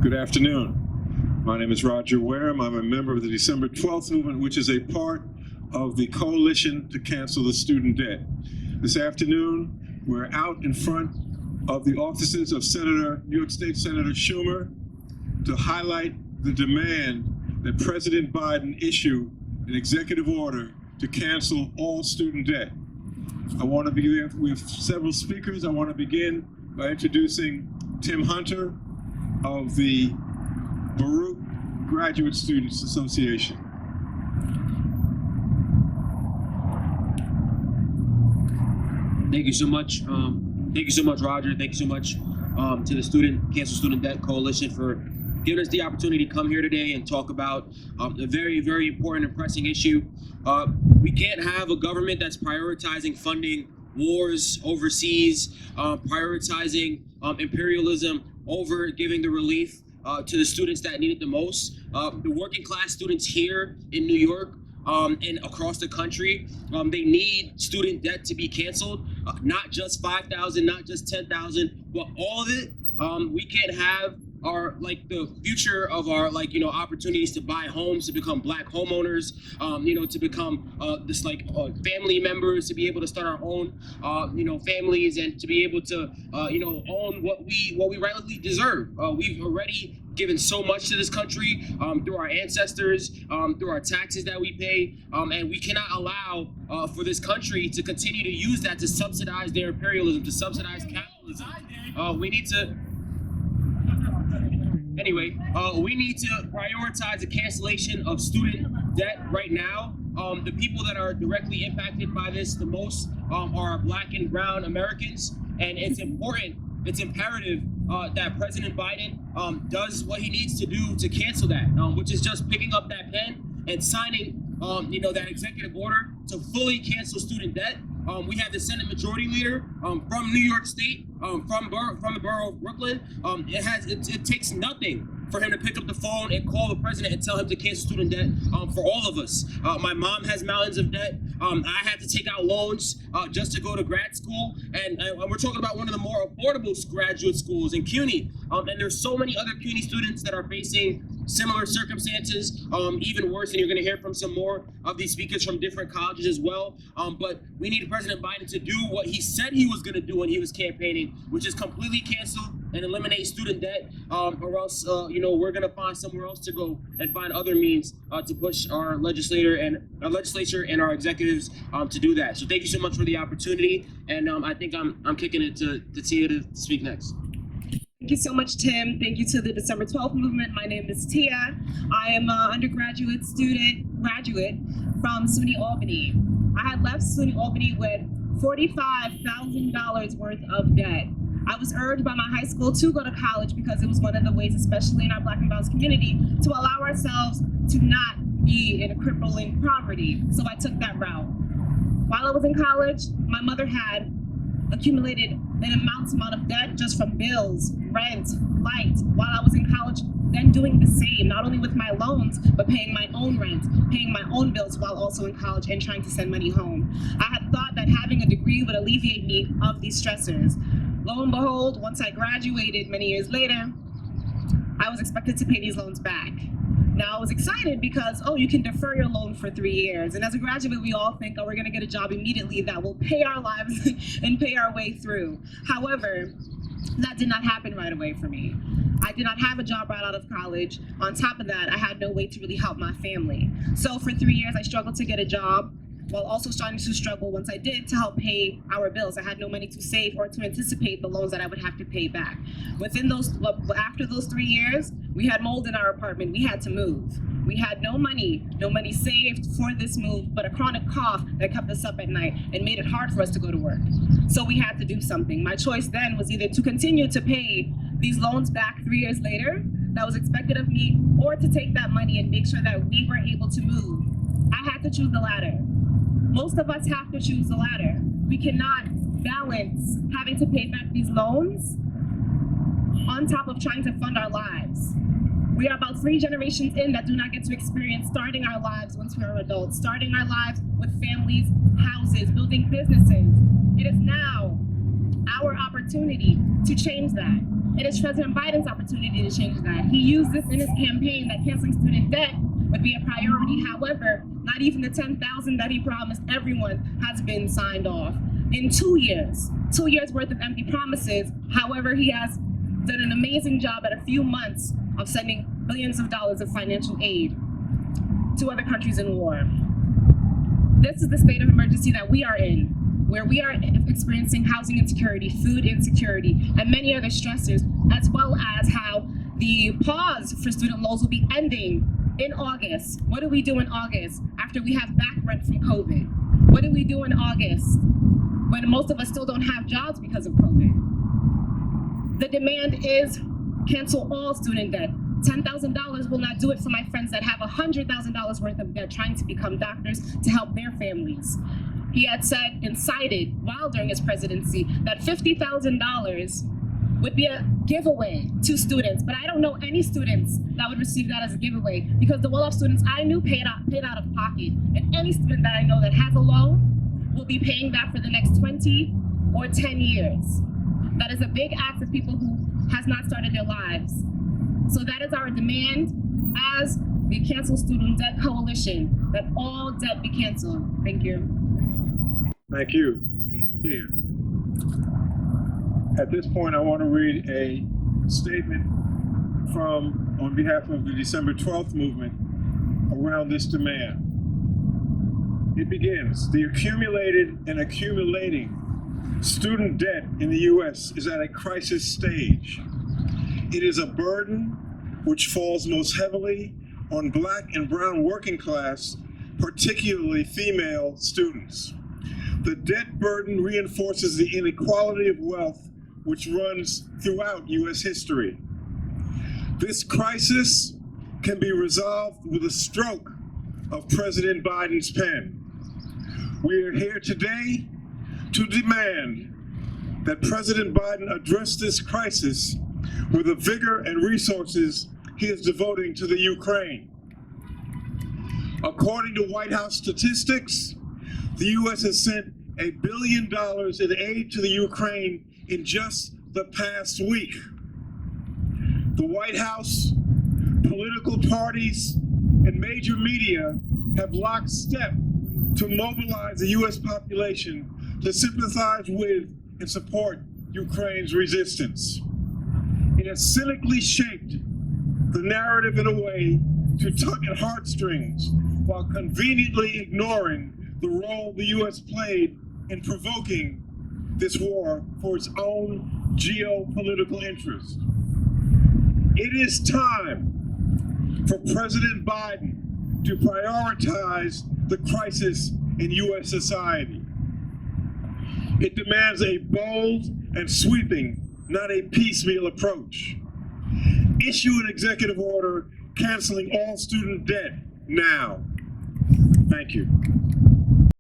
Good afternoon. My name is Roger Wareham. I'm a member of the December 12th movement, which is a part of the coalition to cancel the student debt. This afternoon, we're out in front of the offices of New York State Senator Schumer to highlight the demand that President Biden issue an executive order to cancel all student debt. We have several speakers. I want to begin by introducing Tim Hunter of the Baruch Graduate Students Association. Thank you so much. Roger. Thank you so much to the Cancel Student Debt Coalition for giving us the opportunity to come here today and talk about a very, very important and pressing issue. We can't have a government that's prioritizing funding wars overseas, prioritizing imperialism over giving the relief to the students that need it the most. The working class students here in New York and across the country, they need student debt to be canceled, not just 5,000, not just 10,000, but all of it. We can't have the future of our opportunities to buy homes, to become Black homeowners, to become family members, to be able to start our own families, and to be able to own what we rightly deserve. We've already given so much to this country through our ancestors, through our taxes that we pay, and we cannot allow for this country to continue to use that to subsidize their imperialism, to subsidize capitalism. We need to prioritize the cancellation of student debt right now. The people that are directly impacted by this the most are Black and brown Americans, and it's imperative that President Biden does what he needs to do to cancel that, which is just picking up that pen and signing that executive order to fully cancel student debt. We have the Senate Majority Leader from New York State, from the borough of Brooklyn. It takes nothing for him to pick up the phone and call the president and tell him to cancel student debt for all of us. My mom has mountains of debt. I had to take out loans just to go to grad school, and we're talking about one of the more affordable graduate schools in CUNY. And there's so many other CUNY students that are facing similar circumstances, even worse, and you're going to hear from some more of these speakers from different colleges as well. But we need President Biden to do what he said he was going to do when he was campaigning, which is completely cancel and eliminate student debt, or else we're going to find somewhere else to go and find other means to push our legislature and our executives to do that. So thank you so much for the opportunity, and I think I'm kicking it to Tia to speak next. Thank you so much, Tim. Thank you to the December 12th movement. My name is Tia. I am an undergraduate graduate from SUNY Albany. I had left SUNY Albany with $45,000 worth of debt. I was urged by my high school to go to college because it was one of the ways, especially in our Black and brown community, to allow ourselves to not be in a crippling poverty. So I took that route. While I was in college, my mother had accumulated an immense amount of debt just from bills, rent, light, while I was in college, then doing the same, not only with my loans, but paying my own rent, paying my own bills while also in college and trying to send money home. I had thought that having a degree would alleviate me of these stressors. Lo and behold, once I graduated many years later, I was expected to pay these loans back. Now I was excited because, you can defer your loan for 3 years. And as a graduate, we all think, we're gonna get a job immediately that will pay our lives and pay our way through. However, that did not happen right away for me. I did not have a job right out of college. On top of that, I had no way to really help my family. So for 3 years, I struggled to get a job, while also starting to struggle once I did to help pay our bills. I had no money to save or to anticipate the loans that I would have to pay back. After those 3 years, we had mold in our apartment. We had to move. We had no money saved for this move, but a chronic cough that kept us up at night and made it hard for us to go to work. So we had to do something. My choice then was either to continue to pay these loans back 3 years later, that was expected of me, or to take that money and make sure that we were able to move. I had to choose the latter. Most of us have to choose the latter. We cannot balance having to pay back these loans on top of trying to fund our lives. We are about 3 generations in that do not get to experience starting our lives once we are adults, starting our lives with families, houses, building businesses. It is now our opportunity to change that. It is President Biden's opportunity to change that. He used this in his campaign that canceling student debt would be a priority. However, not even the $10,000 that he promised everyone has been signed off. In 2 years worth of empty promises. However, he has done an amazing job at a few months of sending billions of dollars of financial aid to other countries in war. This is the state of emergency that we are in, where we are experiencing housing insecurity, food insecurity, and many other stressors, as well as how the pause for student loans will be ending in August. What do we do in August after we have back rent from COVID? What do we do in August when most of us still don't have jobs because of COVID? The demand is cancel all student debt. $10,000 will not do it for my friends that have $100,000 worth of debt trying to become doctors to help their families. He had said and cited while during his presidency that $50,000 would be a giveaway to students, but I don't know any students that would receive that as a giveaway because the well-off students I knew paid out of pocket, and any student that I know that has a loan will be paying that for the next 20 or 10 years. That is a big ask of people who has not started their lives. So that is our demand as the Cancel Student Debt Coalition, that all debt be canceled. Thank you. Thank you. Dear. At this point, I want to read a statement on behalf of the December 12th movement around this demand. It begins, the accumulated and accumulating student debt in the U.S. is at a crisis stage. It is a burden which falls most heavily on Black and brown working class, particularly female students. The debt burden reinforces the inequality of wealth which runs throughout U.S. history. This crisis can be resolved with a stroke of President Biden's pen. We are here today to demand that President Biden address this crisis with the vigor and resources he is devoting to the Ukraine. According to White House statistics, the U.S. has sent $1 billion in aid to the Ukraine in just the past week. The White House, political parties, and major media have locked step to mobilize the U.S. population to sympathize with and support Ukraine's resistance. It has cynically shaped the narrative in a way to tug at heartstrings while conveniently ignoring the role the U.S. played in provoking this war for its own geopolitical interests. It is time for President Biden to prioritize the crisis in U.S. society. It demands a bold and sweeping, not a piecemeal approach. Issue an executive order canceling all student debt now. Thank you.